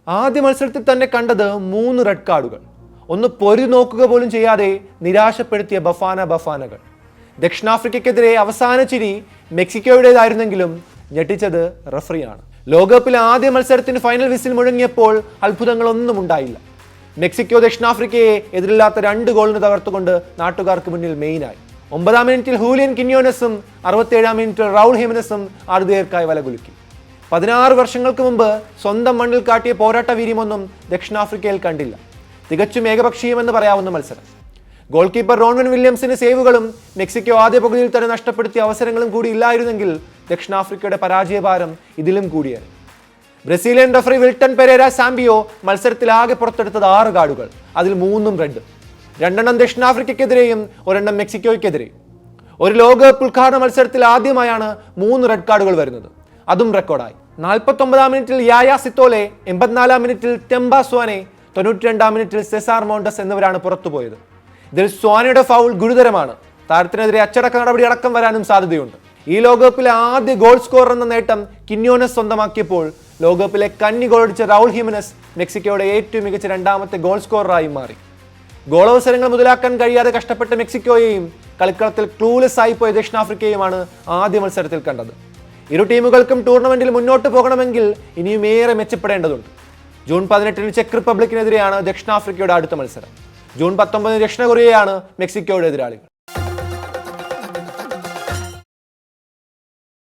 ആദ്യ മത്സരത്തിൽ തന്നെ കണ്ടത് 3 റെഡ് കാർഡുകൾ. ഒന്ന് പൊരി നോക്കുക പോലും ചെയ്യാതെ നിരാശപ്പെടുത്തിയ ബഫാനകൾ. ദക്ഷിണാഫ്രിക്കയ്ക്കെതിരെ അവസാന ചിരി മെക്സിക്കോയുടേതായിരുന്നെങ്കിലും ഞെട്ടിച്ചത് റഫറിയാണ്. ലോകകപ്പിലെ ആദ്യ മത്സരത്തിന് ഫൈനൽ വിസിൽ മുഴങ്ങിയപ്പോൾ അത്ഭുതങ്ങളൊന്നും ഉണ്ടായില്ല. മെക്സിക്കോ ദക്ഷിണാഫ്രിക്കയെ എതിരില്ലാത്ത 2 ഗോളിന് തകർത്തുകൊണ്ട് നാട്ടുകാർക്ക് മുന്നിൽ മെയിനായി. 9-ാം മിനിറ്റിൽ ഹൂലിയൻ കിന്യോനസും 67-ാം മിനിറ്റിൽ റൗൾ ഹിമനസും ആതിഥേയർക്കായി വലകുലുക്കി. 16 വർഷങ്ങൾക്ക് മുമ്പ് സ്വന്തം മണ്ണിൽ കാട്ടിയ പോരാട്ട വീര്യമൊന്നും ദക്ഷിണാഫ്രിക്കയിൽ കണ്ടില്ല. തികച്ചും ഏകപക്ഷീയമെന്ന് പറയാവുന്ന മത്സരം. ഗോൾ കീപ്പർ റോൺവൻ വില്യംസിന് സേവുകളും മെക്സിക്കോ ആദ്യ പകുതിയിൽ തന്നെ നഷ്ടപ്പെടുത്തിയ അവസരങ്ങളും കൂടി ഇല്ലായിരുന്നെങ്കിൽ ദക്ഷിണാഫ്രിക്കയുടെ പരാജയഭാരം ഇതിലും കൂടിയാണ്. ബ്രസീലിയൻ റഫറി വിൽട്ടൺ പെരേര സാംബിയോ മത്സരത്തിൽ ആകെ പുറത്തെടുത്തത് 6 കാർഡുകൾ. അതിൽ 3 റെഡ്. 2 ദക്ഷിണാഫ്രിക്കയ്ക്കെതിരെയും 1 മെക്സിക്കോയ്ക്കെതിരെയും. ഒരു ലോകകപ്പ് ഉദ്ഘാടന മത്സരത്തിൽ ആദ്യമായാണ് 3 റെഡ് കാർഡുകൾ വരുന്നത്. അതും റെക്കോർഡായി. 49-ാം മിനിറ്റിൽ യായ സിത്തോലെ, 84-ാം മിനിറ്റിൽ ടെംബ സ്വാനെ, 92-ാം മിനിറ്റിൽ സെസാർ മോണ്ടസ് എന്നിവരാണ് പുറത്തുപോയത്. ഇതിൽ സ്വാനയുടെ ഫൗൾ ഗുരുതരമാണ്. താരത്തിനെതിരെ അച്ചടക്ക നടപടി അടക്കം വരാനും സാധ്യതയുണ്ട്. ഈ ലോകകപ്പിലെ ആദ്യ ഗോൾ സ്കോറർ എന്ന നേട്ടം കിന്യോനസ് സ്വന്തമാക്കിയപ്പോൾ ലോകകപ്പിലെ കന്നി ഗോളടിച്ച റൗൾ ഹിമനസ് മെക്സിക്കോയുടെ ഏറ്റവും മികച്ച 2ാമത്തെ ഗോൾ സ്കോററായി മാറി. ഗോളവസരങ്ങൾ മുതലാക്കാൻ കഴിയാതെ കഷ്ടപ്പെട്ട മെക്സിക്കോയെയും കളിക്കളത്തിൽ ക്ലൂലെസ് ആയിപ്പോയ ദക്ഷിണാഫ്രിക്കയുമാണ് ആദ്യ മത്സരത്തിൽ കണ്ടത്. ഇരു ടീമുകൾക്കും ടൂർണമെന്റിൽ മുന്നോട്ട് പോകണമെങ്കിൽ ഇനിയും ഏറെ മെച്ചപ്പെടേണ്ടതുണ്ട്. ജൂൺ 18-ന് ചെക്ക് റിപ്പബ്ലിക്കിനെതിരെയാണ് ദക്ഷിണാഫ്രിക്കയുടെ അടുത്ത മത്സരം. ജൂൺ 19-ന് ദക്ഷിണ കൊറിയയാണ് മെക്സിക്കോയുടെ എതിരാളികൾ.